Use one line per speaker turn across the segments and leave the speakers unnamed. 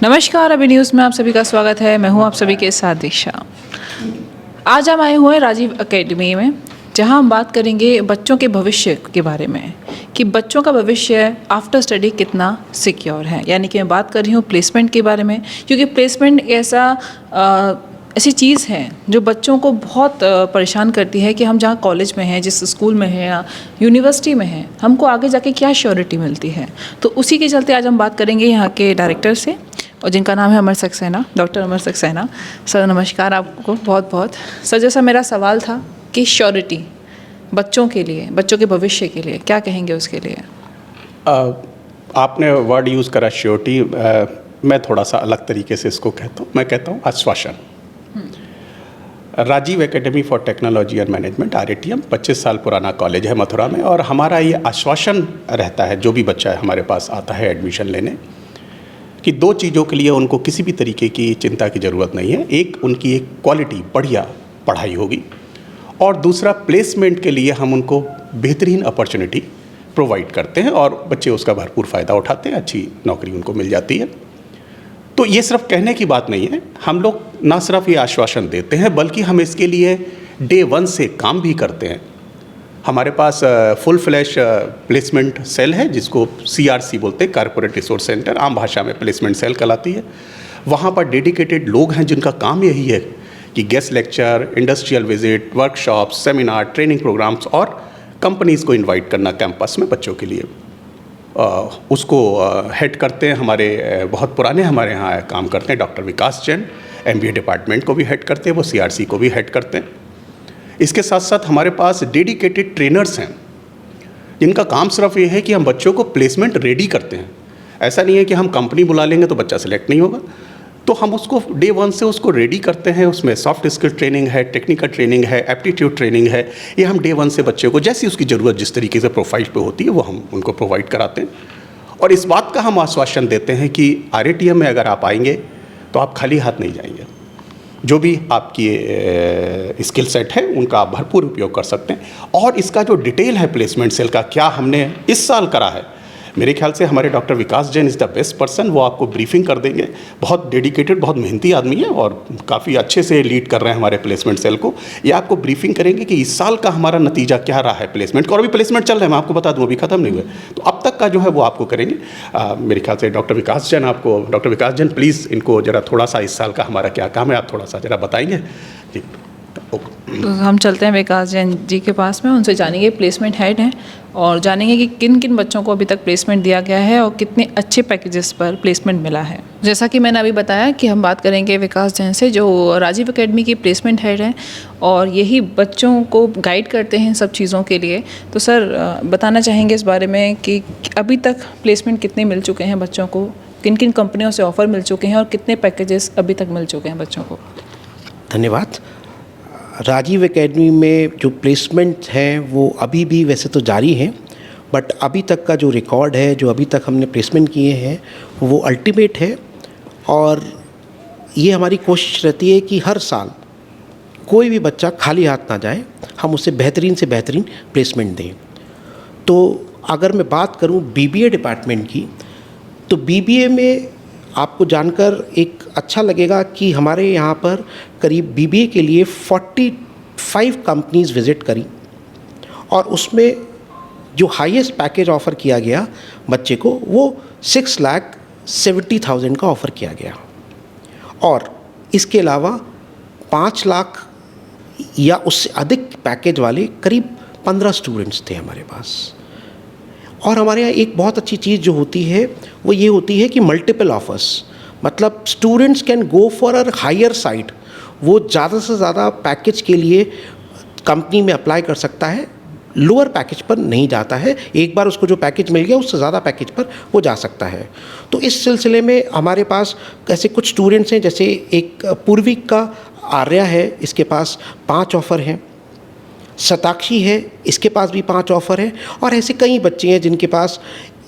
नमस्कार, अभी न्यूज़ में आप सभी का स्वागत है। मैं हूं आप सभी के साथ दीक्षा। आज हम आए हुए हैं राजीव एकेडमी में, जहां हम बात करेंगे बच्चों के भविष्य के बारे में कि बच्चों का भविष्य आफ्टर स्टडी कितना सिक्योर है। यानी कि मैं बात कर रही हूं प्लेसमेंट के बारे में, क्योंकि प्लेसमेंट ऐसी चीज़ है जो बच्चों को बहुत परेशान करती है कि हम जहाँ कॉलेज में हैं, जिस स्कूल में हैं या यूनिवर्सिटी में हैं, हमको आगे जाके क्या श्योरिटी मिलती है। तो उसी के चलते आज हम बात करेंगे यहाँ के डायरेक्टर से, और जिनका नाम है अमर सक्सेना, डॉक्टर अमर सक्सेना। सर नमस्कार आपको बहुत बहुत। सर, जैसा मेरा सवाल था कि श्योरिटी बच्चों के लिए, बच्चों के भविष्य के लिए क्या कहेंगे उसके लिए?
आपने वर्ड यूज़ करा श्योरिटी, मैं थोड़ा सा अलग तरीके से इसको कहता हूँ। मैं कहता हूँ आश्वासन। Rajiv academy for technology and management RATM 25 साल पुराना कॉलेज है मथुरा में, और हमारा ये आश्वासन रहता है जो भी बच्चा है हमारे पास आता है एडमिशन लेने, कि दो चीज़ों के लिए उनको किसी भी तरीके की चिंता की ज़रूरत नहीं है। एक, उनकी एक क्वालिटी बढ़िया पढ़ाई होगी, और दूसरा, प्लेसमेंट के लिए हम उनको बेहतरीन अपॉर्चुनिटी प्रोवाइड करते हैं और बच्चे उसका भरपूर फ़ायदा उठाते हैं, अच्छी नौकरी उनको मिल जाती है। तो ये सिर्फ कहने की बात नहीं है, हम लोग ना सिर्फ ये आश्वासन देते हैं बल्कि हम इसके लिए डे 1 से काम भी करते हैं। हमारे पास फुल फ्लैश प्लेसमेंट सेल है, जिसको CRC बोलते हैं, कॉर्पोरेट रिसोर्स सेंटर, आम भाषा में प्लेसमेंट सेल कहलाती है। वहाँ पर डेडिकेटेड लोग हैं जिनका काम यही है कि guest lecture, industrial visit, workshop, seminar, training programmes और कंपनीज़ को इनवाइट करना कैंपस में बच्चों के लिए। उसको हेड करते हैं हमारे बहुत पुराने हमारे यहाँ काम करते हैं डॉक्टर विकास जैन, MBA डिपार्टमेंट को भी हेड करते हैं, वो CRC को भी हेड करते हैं। इसके साथ साथ हमारे पास डेडिकेटेड ट्रेनर्स हैं जिनका काम सिर्फ ये है कि हम बच्चों को प्लेसमेंट रेडी करते हैं। ऐसा नहीं है कि हम कंपनी बुला लेंगे तो बच्चा सेलेक्ट नहीं होगा, तो हम उसको डे 1 से उसको रेडी करते हैं। उसमें सॉफ्ट स्किल ट्रेनिंग है, टेक्निकल ट्रेनिंग है, एप्टीट्यूड ट्रेनिंग है। ये हम डे 1 से बच्चे को जैसी उसकी ज़रूरत जिस तरीके से प्रोफाइल पे होती है वो हम उनको प्रोवाइड कराते हैं। और इस बात का हम आश्वासन देते हैं कि RATM में अगर आप आएंगे तो आप खाली हाथ नहीं जाएंगे। जो भी आपकी स्किल सेट है उनका आप भरपूर उपयोग कर सकते हैं। और इसका जो डिटेल है प्लेसमेंट सेल का, क्या हमने इस साल करा है, मेरे ख्याल से हमारे doctor Vikas Jain is the best person. वो आपको ब्रीफिंग कर देंगे। बहुत डेडिकेटेड, बहुत मेहनती आदमी है और काफ़ी अच्छे से लीड कर रहे हैं हमारे प्लेसमेंट सेल को। ये आपको ब्रीफिंग करेंगे कि इस साल का हमारा नतीजा क्या रहा है प्लेसमेंट का। और अभी प्लेसमेंट चल रहे हैं, मैं आपको बता दूँ, अभी ख़त्म नहीं हुए, तो अब तक का जो है वो आपको करेंगे। मेरे ख्याल से डॉक्टर विकास जैन प्लीज़ इनको ज़रा थोड़ा सा इस साल का हमारा क्या काम है आप थोड़ा सा ज़रा बताएँगे जी।
तो हम चलते हैं विकास जैन जी के पास में, उनसे जानेंगे, प्लेसमेंट हेड हैं, और जानेंगे कि किन किन बच्चों को अभी तक प्लेसमेंट दिया गया है और कितने अच्छे पैकेजेस पर प्लेसमेंट मिला है। जैसा कि मैंने अभी बताया कि हम बात करेंगे विकास जैन से, जो राजीव एकेडमी की प्लेसमेंट हेड हैं और यही बच्चों को गाइड करते हैं सब चीज़ों के लिए। तो सर, बताना चाहेंगे इस बारे में कि अभी तक प्लेसमेंट कितने मिल चुके हैं बच्चों को, किन किन कंपनियों से ऑफ़र मिल चुके हैं और कितने पैकेजेस अभी तक मिल चुके हैं बच्चों को?
धन्यवाद। राजीव एकेडमी में जो प्लेसमेंट हैं वो अभी भी वैसे तो जारी हैं, बट अभी तक का जो रिकॉर्ड है, जो अभी तक हमने प्लेसमेंट किए हैं, वो अल्टीमेट है। और ये हमारी कोशिश रहती है कि हर साल कोई भी बच्चा खाली हाथ ना जाए, हम उसे बेहतरीन से बेहतरीन प्लेसमेंट दें। तो अगर मैं बात करूं BBA डिपार्टमेंट की, तो BBA में आपको जानकर एक अच्छा लगेगा कि हमारे यहाँ पर करीब BBA के लिए 45 कंपनीज़ विज़िट करी, और उसमें जो हाईएस्ट पैकेज ऑफ़र किया गया बच्चे को वो 6,70,000 का ऑफ़र किया गया। और इसके अलावा 5 लाख या उससे अधिक पैकेज वाले करीब 15 स्टूडेंट्स थे हमारे पास। और हमारे यहाँ एक बहुत अच्छी चीज़ जो होती है वो ये होती है कि मल्टीपल ऑफर्स, मतलब students can go for a higher side. वो ज़्यादा से ज़्यादा पैकेज के लिए कंपनी में अप्लाई कर सकता है, लोअर पैकेज पर नहीं जाता है। एक बार उसको जो पैकेज मिल गया उससे ज़्यादा पैकेज पर वो जा सकता है। तो इस सिलसिले में हमारे पास ऐसे कुछ स्टूडेंट्स हैं, जैसे एक पूर्विक का आर्या है, इसके पास 5 ऑफ़र हैं। शताक्षी है, इसके पास भी 5 ऑफ़र हैं। और ऐसे कई बच्चे हैं जिनके पास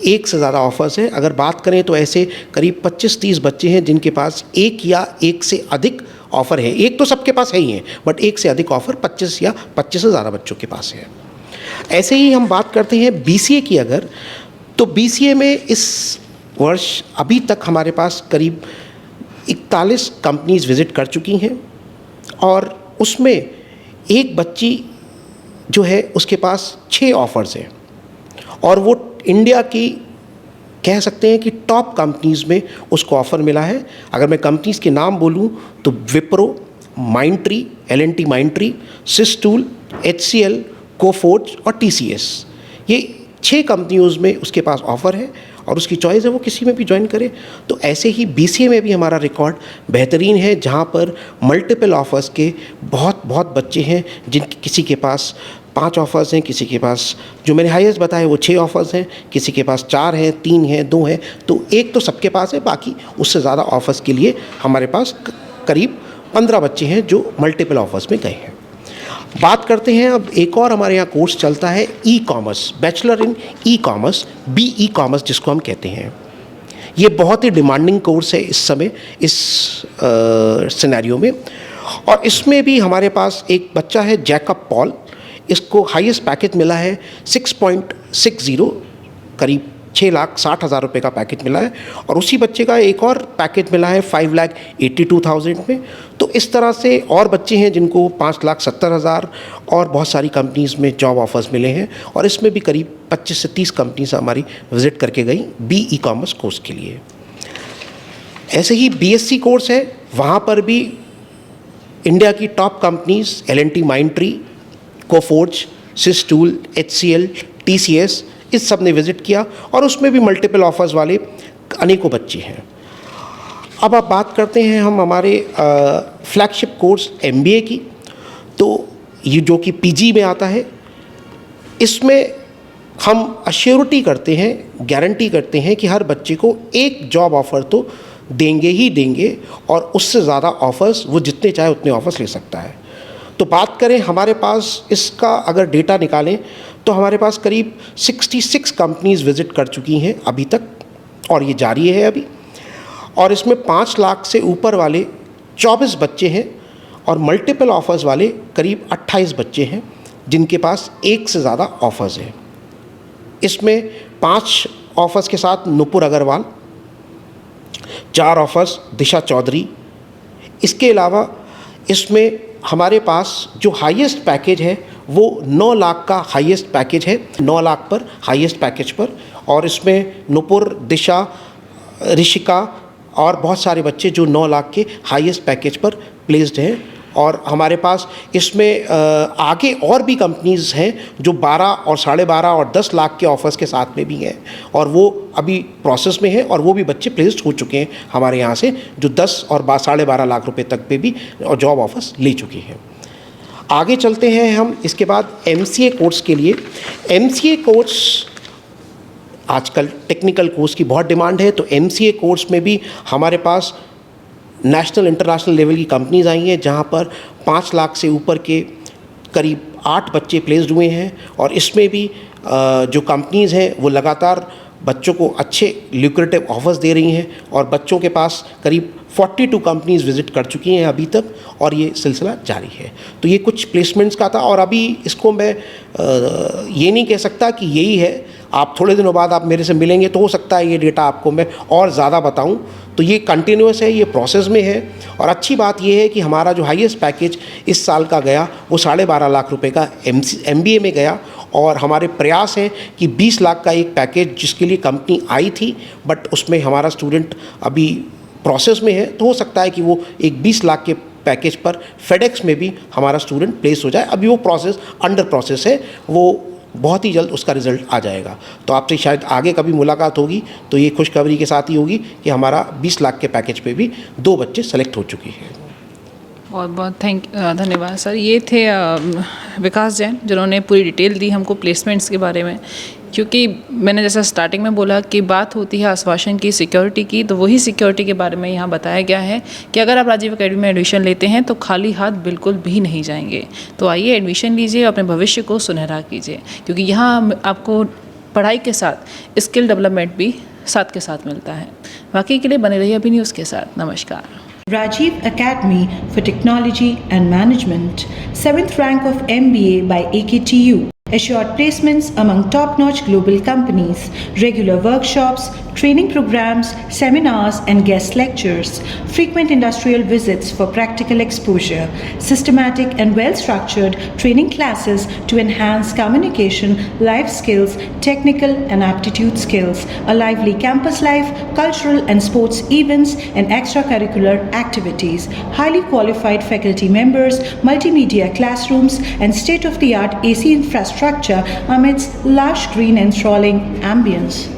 एक से ज़्यादा ऑफ़र्स हैं। अगर बात करें तो ऐसे करीब 25-30 बच्चे हैं जिनके पास एक या एक से अधिक ऑफ़र है। एक तो सबके पास है ही है, बट एक से अधिक ऑफ़र 25 या 25 से ज़्यादा बच्चों के पास है। ऐसे ही हम बात करते हैं BCA की अगर, तो BCA में इस वर्ष अभी तक हमारे पास करीब 41 कंपनीज विज़िट कर चुकी हैं और उसमें एक बच्ची जो है उसके पास 6 ऑफ़र्स हैं और वो इंडिया की कह सकते हैं कि टॉप कंपनीज़ में उसको ऑफ़र मिला है। अगर मैं कंपनीज़ के नाम बोलूँ तो विप्रो, माइंडट्री, L&T माइंडट्री, सिस्टूल, HCL, कोफोर्ज और TCS, ये 6 कंपनियों में उसके पास ऑफ़र है और उसकी चॉइस है वो किसी में भी ज्वाइन करे। तो ऐसे ही BCA में भी हमारा रिकॉर्ड बेहतरीन है, जहाँ पर मल्टीपल ऑफ़र्स के बहुत बच्चे हैं जिनकी किसी के पास 5 ऑफ़र्स हैं, किसी के पास जो मैंने हाईएस्ट बताया वो 6 ऑफ़र्स हैं, किसी के पास 4 हैं, 3 हैं, 2 हैं। तो एक तो सबके पास है, बाकी उससे ज़्यादा ऑफ़र्स के लिए हमारे पास करीब 15 बच्चे हैं जो मल्टीपल ऑफ़र्स में गए हैं। बात करते हैं अब एक और हमारे यहाँ कोर्स चलता है e commerce, bachelor in e commerce, BE commerce जिसको हम कहते हैं। ये बहुत ही डिमांडिंग कोर्स है इस समय इस सिनेरियो में और इसमें भी हमारे पास एक बच्चा है जैकब पॉल, इसको हाईएस्ट पैकेज मिला है 6.60, करीब 6,60,000 रुपये का पैकेज मिला है और उसी बच्चे का एक और पैकेज मिला है 5,82,000 में। तो इस तरह से और बच्चे हैं जिनको 5,70,000 और बहुत सारी कंपनीज़ में जॉब ऑफर्स मिले हैं और इसमें भी करीब 25 से 30 कंपनीज हमारी विज़िट करके गई BE कॉमर्स कोर्स के लिए। ऐसे ही BSc कोर्स है, वहाँ पर भी इंडिया की top companies L&T Mindtree, Coforge, सिस्टूल, HCL, TCS, इस सब ने विज़िट किया और उसमें भी मल्टीपल ऑफर्स वाले अनेकों बच्चे हैं। अब आप बात करते हैं हम हमारे फ्लैगशिप कोर्स MBA की, तो ये जो कि PG में आता है, इसमें हम अश्योरिटी करते हैं, गारंटी करते हैं कि हर बच्चे को एक जॉब ऑफ़र तो देंगे ही देंगे और उससे ज़्यादा ऑफ़र्स वो जितने चाहे उतने ऑफ़र्स ले सकता है। तो बात करें हमारे पास इसका अगर डेटा निकालें तो हमारे पास करीब 66 कंपनीज़ विज़िट कर चुकी हैं अभी तक और ये जारी है अभी, और इसमें 5 लाख से ऊपर वाले 24 बच्चे हैं और मल्टीपल ऑफ़र्स वाले करीब 28 बच्चे हैं जिनके पास एक से ज़्यादा ऑफ़र्स हैं। इसमें 5 ऑफ़र्स के साथ नुपुर अग्रवाल, 4 ऑफ़र्स दिशा चौधरी। इसके अलावा इसमें हमारे पास जो हाईएस्ट पैकेज है वो 9 लाख का हाईएस्ट पैकेज है, 9 लाख पर हाईएस्ट पैकेज पर, और इसमें नुपुर, दिशा, ऋषिका और बहुत सारे बच्चे जो 9 लाख के हाईएस्ट पैकेज पर प्लेस्ड हैं। और हमारे पास इसमें आगे और भी कंपनीज़ हैं जो 12 और 12.5 और 10 लाख के ऑफ़र्स के साथ में भी हैं और वो अभी प्रोसेस में है और वो भी बच्चे प्लेस्ड हो चुके हैं हमारे यहाँ से, जो 10 और 12.5 लाख रुपए तक पे भी जॉब ऑफ़र्स ले चुके हैं। आगे चलते हैं हम इसके बाद MCA कोर्स के लिए। MCA कोर्स आजकल टेक्निकल कोर्स की बहुत डिमांड है, तो MCA कोर्स में भी हमारे पास नेशनल इंटरनेशनल लेवल की कंपनीज़ आई हैं जहाँ पर 5 लाख से ऊपर के करीब 8 बच्चे प्लेस्ड हुए हैं और इसमें भी जो कंपनीज़ हैं वो लगातार बच्चों को अच्छे ल्यूक्रेटिव ऑफर्स दे रही हैं और बच्चों के पास करीब 42 कंपनीज़ विज़िट कर चुकी हैं अभी तक और ये सिलसिला जारी है। तो ये कुछ प्लेसमेंट्स का था और अभी इसको मैं ये नहीं कह सकता कि यही है, आप थोड़े दिनों बाद आप मेरे से मिलेंगे तो हो सकता है ये डेटा आपको मैं और ज़्यादा बताऊं। तो ये कंटिन्यूस है, ये प्रोसेस में है और अच्छी बात ये है कि हमारा जो हाईएस्ट पैकेज इस साल का गया वो 12.5 लाख रुपए का MBA में गया और हमारे प्रयास हैं कि 20 लाख का एक पैकेज जिसके लिए कंपनी आई थी बट उसमें हमारा स्टूडेंट अभी प्रोसेस में है, तो हो सकता है कि वो एक 20 लाख के पैकेज पर फेडेक्स में भी हमारा स्टूडेंट प्लेस हो जाए। अभी वो प्रोसेस अंडर प्रोसेस है, वो बहुत ही जल्द उसका रिज़ल्ट आ जाएगा। तो आपसे शायद आगे कभी मुलाकात होगी तो ये खुशखबरी के साथ ही होगी कि हमारा 20 लाख के पैकेज पे भी 2 बच्चे सेलेक्ट हो चुके हैं।
बहुत बहुत धन्यवाद सर। ये थे विकास जैन जिन्होंने पूरी डिटेल दी हमको प्लेसमेंट्स के बारे में, क्योंकि मैंने जैसा स्टार्टिंग में बोला कि बात होती है आश्वासन की, सिक्योरिटी की, तो वही सिक्योरिटी के बारे में यहाँ बताया गया है कि अगर आप राजीव एकेडमी में एडमिशन लेते हैं तो खाली हाथ बिल्कुल भी नहीं जाएंगे। तो आइए एडमिशन लीजिए, अपने भविष्य को सुनहरा कीजिए, क्योंकि यहाँ आपको पढ़ाई के साथ स्किल डेवलपमेंट भी साथ के साथ मिलता है। बाकी के लिए बने रहिए अभी न्यूज़ के साथ। नमस्कार।
Rajiv Academy for Technology and Management, 7th rank of MBA by AKTU. Assured placements among top-notch global companies, regular workshops, training programs, seminars, and guest lectures, frequent industrial visits for practical exposure, systematic and well-structured training classes to enhance communication, life skills, technical and aptitude skills, a lively campus life, cultural and sports events, and extracurricular activities, highly qualified faculty members, multimedia classrooms, and state-of-the-art AC infrastructure amidst lush green and enthralling ambience.